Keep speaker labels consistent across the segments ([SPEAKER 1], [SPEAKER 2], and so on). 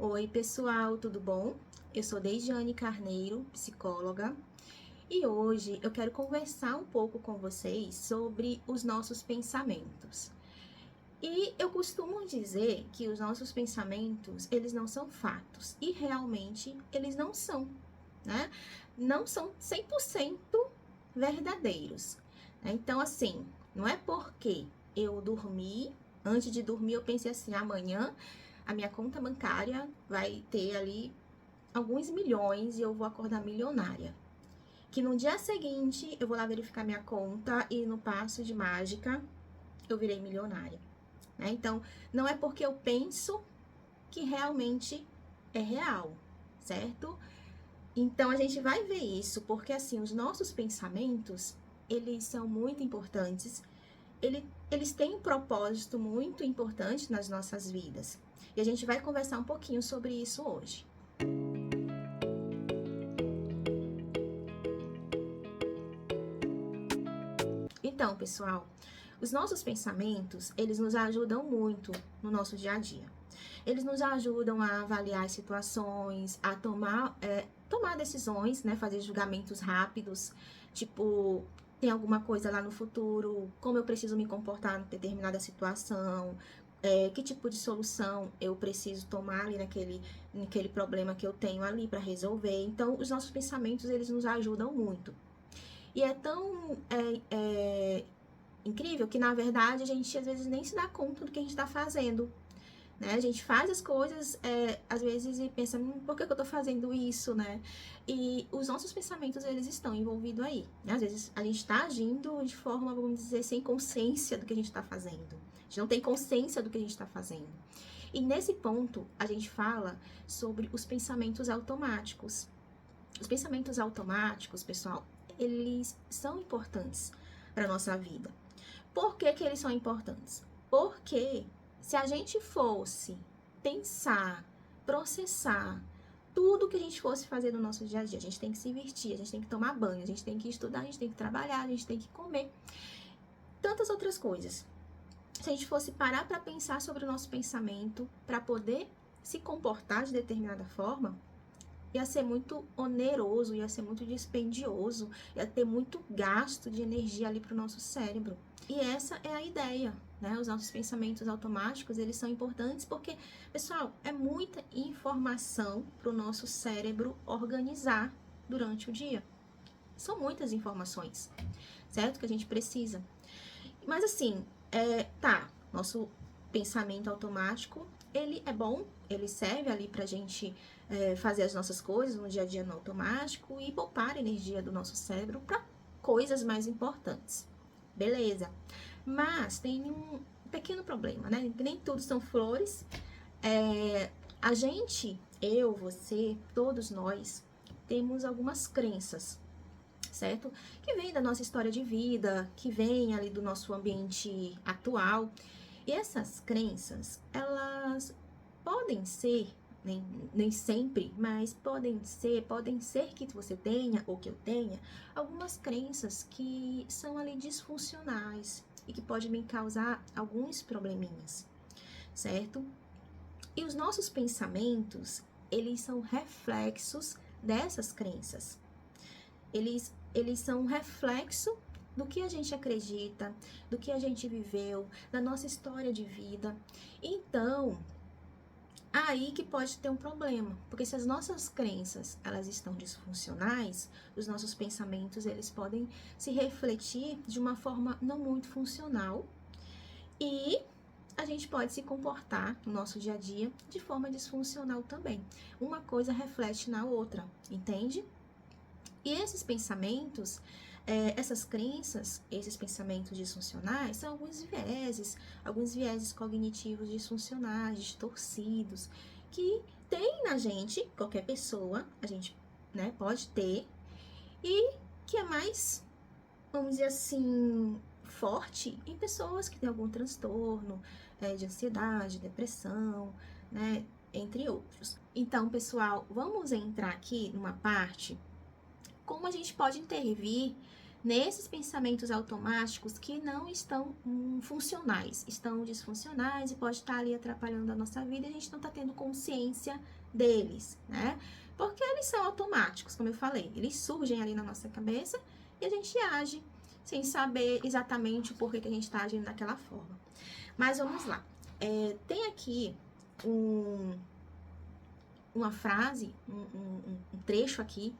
[SPEAKER 1] Oi, pessoal, tudo bom? Eu sou Deidiane Carneiro, psicóloga, e hoje eu quero conversar um pouco com vocês sobre os nossos pensamentos. E eu costumo dizer que os nossos pensamentos, eles não são fatos, e realmente eles não são, né? Não são 100% verdadeiros, né? Então, assim, não é porque eu dormi, antes de dormir eu pensei assim, amanhã a minha conta bancária vai ter ali alguns milhões e eu vou acordar milionária. Que no dia seguinte eu vou lá verificar minha conta e no passo de mágica eu virei milionária, né? Então, não é porque eu penso que realmente é real, certo? Então, a gente vai ver isso, porque assim, os nossos pensamentos, eles são muito importantes, eles têm um propósito muito importante nas nossas vidas. E a gente vai conversar um pouquinho sobre isso hoje. Então, pessoal, os nossos pensamentos, eles nos ajudam muito no nosso dia a dia. Eles nos ajudam a avaliar as situações, a tomar decisões, né? Fazer julgamentos rápidos, tipo, tem alguma coisa lá no futuro, como eu preciso me comportar em determinada situação, que tipo de solução eu preciso tomar ali naquele problema que eu tenho ali para resolver. Então, os nossos pensamentos, eles nos ajudam muito. E é tão incrível que, na verdade, a gente às vezes nem se dá conta do que a gente está fazendo, né? A gente faz as coisas, às vezes, e pensa, por que eu tô fazendo isso, né? E os nossos pensamentos, eles estão envolvidos aí, né? Às vezes, a gente tá agindo de forma, vamos dizer, sem consciência do que a gente tá fazendo. A gente não tem consciência do que a gente tá fazendo. E nesse ponto, a gente fala sobre os pensamentos automáticos. Os pensamentos automáticos, pessoal, eles são importantes para nossa vida. Por que que eles são importantes? Porque se a gente fosse pensar, processar tudo que a gente fosse fazer no nosso dia a dia, a gente tem que se vestir, a gente tem que tomar banho, a gente tem que estudar, a gente tem que trabalhar, a gente tem que comer, tantas outras coisas. Se a gente fosse parar para pensar sobre o nosso pensamento, para poder se comportar de determinada forma, ia ser muito oneroso, ia ser muito dispendioso, ia ter muito gasto de energia ali para o nosso cérebro. E essa é a ideia, né? Os nossos pensamentos automáticos, eles são importantes porque, pessoal, é muita informação para o nosso cérebro organizar durante o dia. São muitas informações, certo? Que a gente precisa. Mas assim, nosso pensamento automático, ele é bom, ele serve ali pra gente fazer as nossas coisas no dia a dia no automático e poupar energia do nosso cérebro para coisas mais importantes. Beleza. Mas tem um pequeno problema, né? Nem tudo são flores. A gente, eu, você, todos nós, temos algumas crenças, certo? Que vem da nossa história de vida, que vem ali do nosso ambiente atual. E essas crenças, elas podem ser, nem sempre, mas podem ser que você tenha ou que eu tenha algumas crenças que são ali disfuncionais e que podem me causar alguns probleminhas, certo? E os nossos pensamentos, eles são reflexos dessas crenças. Eles são um reflexo do que a gente acredita, do que a gente viveu, da nossa história de vida. Então, aí que pode ter um problema, porque se as nossas crenças, elas estão disfuncionais, os nossos pensamentos, eles podem se refletir de uma forma não muito funcional e a gente pode se comportar no nosso dia a dia de forma disfuncional também. Uma coisa reflete na outra, entende? E esses pensamentos, essas crenças, esses pensamentos disfuncionais, são alguns vieses cognitivos disfuncionais, distorcidos, que tem na gente, qualquer pessoa, a gente, né, pode ter, e que é mais, vamos dizer assim, forte em pessoas que têm algum transtorno de ansiedade, depressão, né, entre outros. Então, pessoal, vamos entrar aqui numa parte como a gente pode intervir nesses pensamentos automáticos que não estão funcionais, estão disfuncionais e pode estar ali atrapalhando a nossa vida e a gente não está tendo consciência deles, né? Porque eles são automáticos, como eu falei, eles surgem ali na nossa cabeça e a gente age sem saber exatamente o porquê que a gente está agindo daquela forma. Mas vamos lá. Tem aqui uma frase, um trecho aqui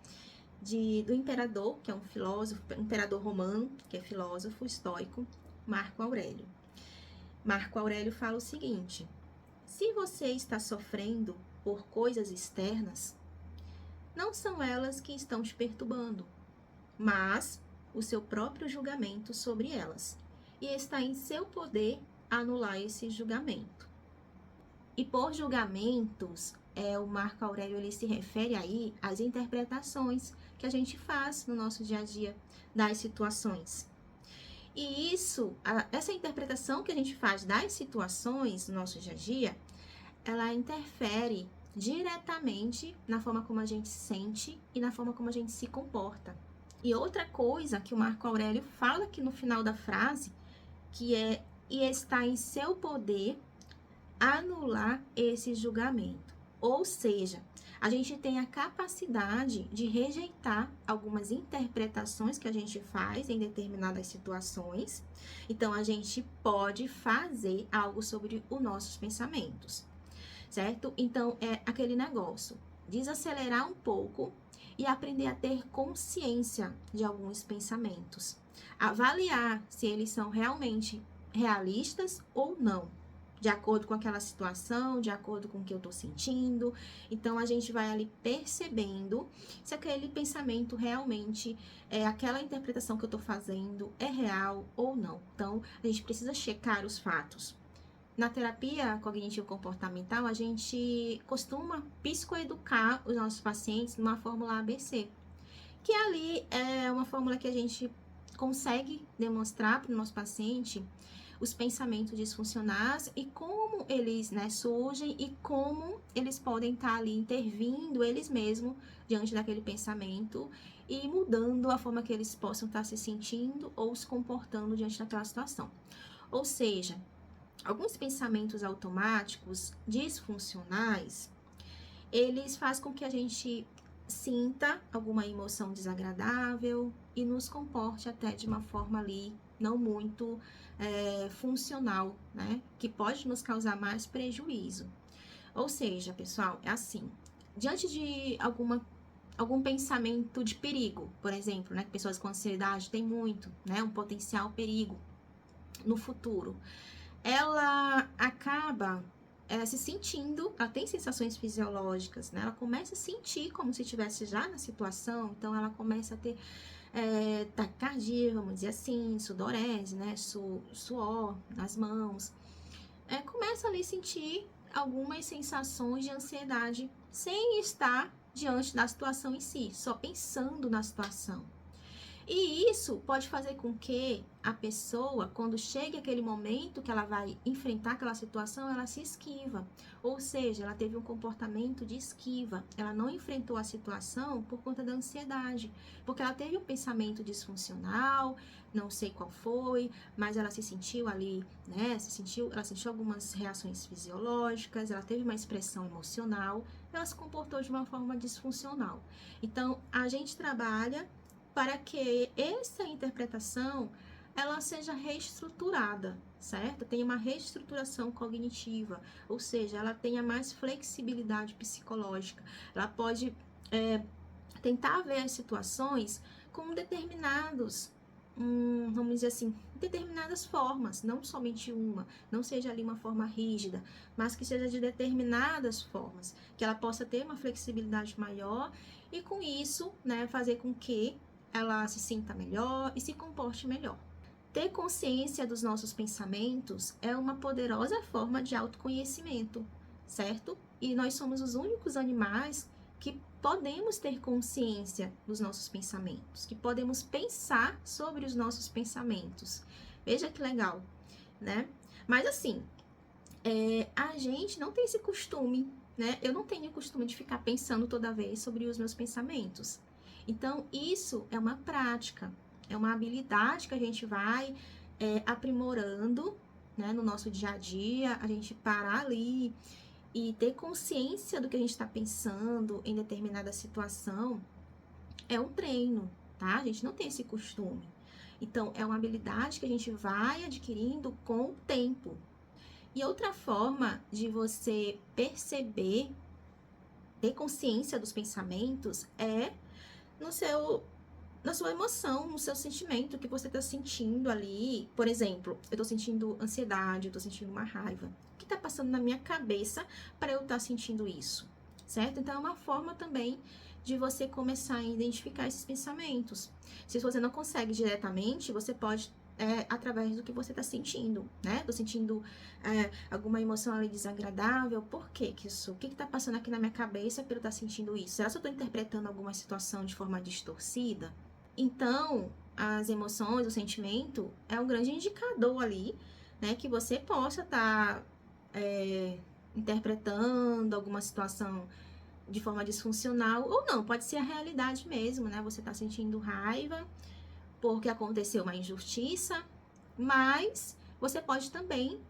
[SPEAKER 1] do imperador, que é um filósofo, imperador romano, que é filósofo estoico, Marco Aurélio. Marco Aurélio fala o seguinte: se você está sofrendo por coisas externas, não são elas que estão te perturbando, mas o seu próprio julgamento sobre elas. E está em seu poder anular esse julgamento. E por julgamentos, o Marco Aurélio ele se refere aí às interpretações que a gente faz no nosso dia a dia das situações. E essa interpretação que a gente faz das situações no nosso dia a dia, ela interfere diretamente na forma como a gente se sente e na forma como a gente se comporta. E outra coisa que o Marco Aurélio fala aqui no final da frase, que é: e está em seu poder anular esse julgamento. Ou seja, a gente tem a capacidade de rejeitar algumas interpretações que a gente faz em determinadas situações. Então, a gente pode fazer algo sobre os nossos pensamentos, certo? Então, é aquele negócio, desacelerar um pouco e aprender a ter consciência de alguns pensamentos. Avaliar se eles são realmente realistas ou não, de acordo com aquela situação, de acordo com o que eu tô sentindo. Então, a gente vai ali percebendo se aquele pensamento realmente, aquela interpretação que eu tô fazendo é real ou não. Então, a gente precisa checar os fatos. Na terapia cognitivo-comportamental, a gente costuma psicoeducar os nossos pacientes numa fórmula ABC, que ali é uma fórmula que a gente consegue demonstrar para o nosso paciente os pensamentos disfuncionais e como eles, né, surgem e como eles podem estar ali intervindo eles mesmos diante daquele pensamento e mudando a forma que eles possam estar se sentindo ou se comportando diante daquela situação. Ou seja, alguns pensamentos automáticos disfuncionais, eles fazem com que a gente sinta alguma emoção desagradável e nos comporte até de uma forma ali não muito funcional, né? Que pode nos causar mais prejuízo. Ou seja, pessoal, é assim, diante de algum pensamento de perigo, por exemplo, né? Que pessoas com ansiedade têm muito, né? Um potencial perigo no futuro. Ela acaba se sentindo, ela tem sensações fisiológicas, né? Ela começa a sentir como se estivesse já na situação, então ela começa a ter taquicardia, vamos dizer assim, sudorese, né? Suor nas mãos. Começa ali a sentir algumas sensações de ansiedade sem estar diante da situação em si, só pensando na situação. E isso pode fazer com que a pessoa, quando chegue aquele momento que ela vai enfrentar aquela situação, ela se esquiva. Ou seja, ela teve um comportamento de esquiva. Ela não enfrentou a situação por conta da ansiedade. Porque ela teve um pensamento disfuncional, não sei qual foi, mas ela se sentiu ali, né? Ela sentiu algumas reações fisiológicas, ela teve uma expressão emocional, ela se comportou de uma forma disfuncional. Então, a gente trabalha para que essa interpretação ela seja reestruturada, certo? Tenha uma reestruturação cognitiva, ou seja, ela tenha mais flexibilidade psicológica. Ela pode tentar ver as situações com determinados, vamos dizer assim, determinadas formas, não somente uma, não seja ali uma forma rígida, mas que seja de determinadas formas, que ela possa ter uma flexibilidade maior e com isso, né, fazer com que ela se sinta melhor e se comporte melhor. Ter consciência dos nossos pensamentos é uma poderosa forma de autoconhecimento, certo? E nós somos os únicos animais que podemos ter consciência dos nossos pensamentos, que podemos pensar sobre os nossos pensamentos. Veja que legal, né? Mas assim, a gente não tem esse costume, né? Eu não tenho o costume de ficar pensando toda vez sobre os meus pensamentos. Então, isso é uma prática. É uma habilidade que a gente vai aprimorando, né, no nosso dia a dia, a gente parar ali e ter consciência do que a gente está pensando em determinada situação, é um treino, tá? A gente não tem esse costume. Então, é uma habilidade que a gente vai adquirindo com o tempo. E outra forma de você perceber, ter consciência dos pensamentos é no seu, na sua emoção, no seu sentimento que você está sentindo ali. Por exemplo, eu estou sentindo ansiedade, eu estou sentindo uma raiva. O que está passando na minha cabeça para eu estar sentindo isso? Certo? Então, é uma forma também de você começar a identificar esses pensamentos. Se você não consegue diretamente, você pode através do que você está sentindo, né? Tô sentindo alguma emoção ali desagradável. Por que que isso? O que que tá passando aqui na minha cabeça para eu estar sentindo isso? Será que eu tô interpretando alguma situação de forma distorcida? Então, as emoções, o sentimento é um grande indicador ali, né? Que você possa estar interpretando alguma situação de forma disfuncional ou não, pode ser a realidade mesmo, né? Você tá sentindo raiva porque aconteceu uma injustiça, mas você pode também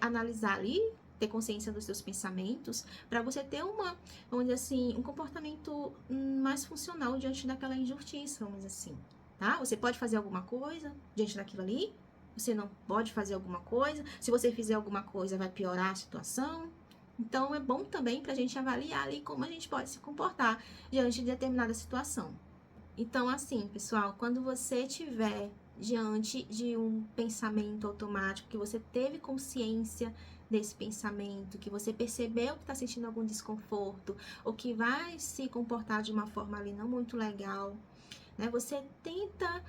[SPEAKER 1] analisar ali, ter consciência dos seus pensamentos, para você ter vamos dizer assim, um comportamento mais funcional diante daquela injustiça, vamos dizer assim, tá? Você pode fazer alguma coisa diante daquilo ali, você não pode fazer alguma coisa, se você fizer alguma coisa vai piorar a situação. Então, é bom também para a gente avaliar ali como a gente pode se comportar diante de determinada situação. Então, assim, pessoal, quando você estiver diante de um pensamento automático, que você teve consciência desse pensamento, que você percebeu que está sentindo algum desconforto, ou que vai se comportar de uma forma ali não muito legal, né? Você tenta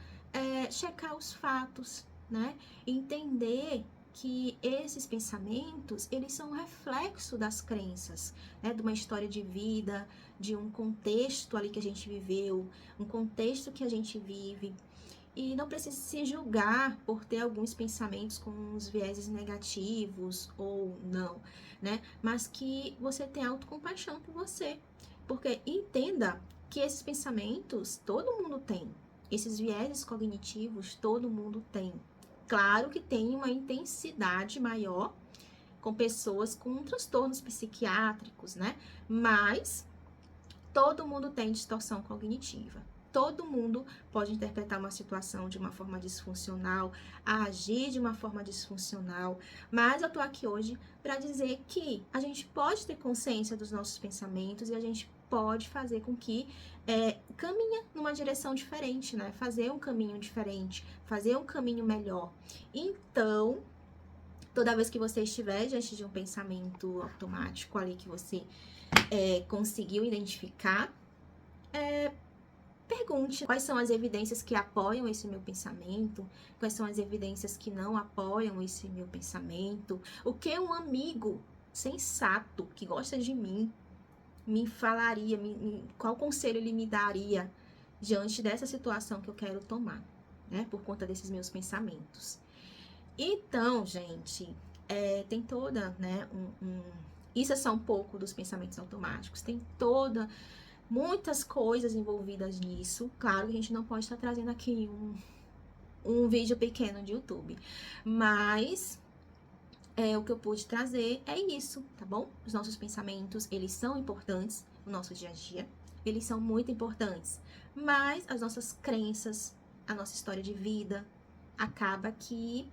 [SPEAKER 1] checar os fatos, né? Entender que esses pensamentos, eles são um reflexo das crenças, né? De uma história de vida, de um contexto ali que a gente viveu, um contexto que a gente vive. E não precisa se julgar por ter alguns pensamentos com uns vieses negativos ou não, né? Mas que você tenha autocompaixão por você. Porque entenda que esses pensamentos todo mundo tem. Esses vieses cognitivos todo mundo tem. Claro que tem uma intensidade maior com pessoas com transtornos psiquiátricos, né? Mas todo mundo tem distorção cognitiva. Todo mundo pode interpretar uma situação de uma forma disfuncional, agir de uma forma disfuncional, mas eu tô aqui hoje para dizer que a gente pode ter consciência dos nossos pensamentos e a gente pode fazer com que caminhe numa direção diferente, né? Fazer um caminho diferente, fazer um caminho melhor. Então, toda vez que você estiver diante de um pensamento automático ali que você conseguiu identificar, pergunte quais são as evidências que apoiam esse meu pensamento, quais são as evidências que não apoiam esse meu pensamento, o que um amigo sensato que gosta de mim me falaria, qual conselho ele me daria diante dessa situação que eu quero tomar, né, por conta desses meus pensamentos. Então, gente, tem toda, né, isso é só um pouco dos pensamentos automáticos, tem muitas coisas envolvidas nisso. Claro que a gente não pode estar trazendo aqui um vídeo pequeno de YouTube, mas o que eu pude trazer é isso, tá bom? Os nossos pensamentos, eles são importantes no nosso dia a dia, eles são muito importantes, mas as nossas crenças, a nossa história de vida, acaba que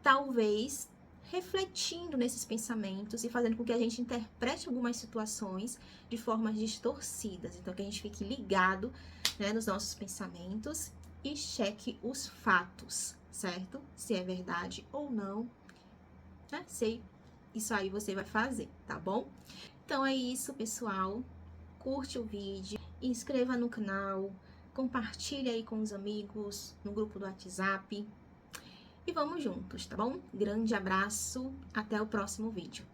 [SPEAKER 1] talvez refletindo nesses pensamentos e fazendo com que a gente interprete algumas situações de formas distorcidas. Então, que a gente fique ligado, né, nos nossos pensamentos e cheque os fatos, certo? Se é verdade ou não, né? Isso aí você vai fazer, tá bom? Então, é isso, pessoal. Curte o vídeo, inscreva no canal, compartilhe aí com os amigos, no grupo do WhatsApp. E vamos juntos, tá bom? Grande abraço, até o próximo vídeo.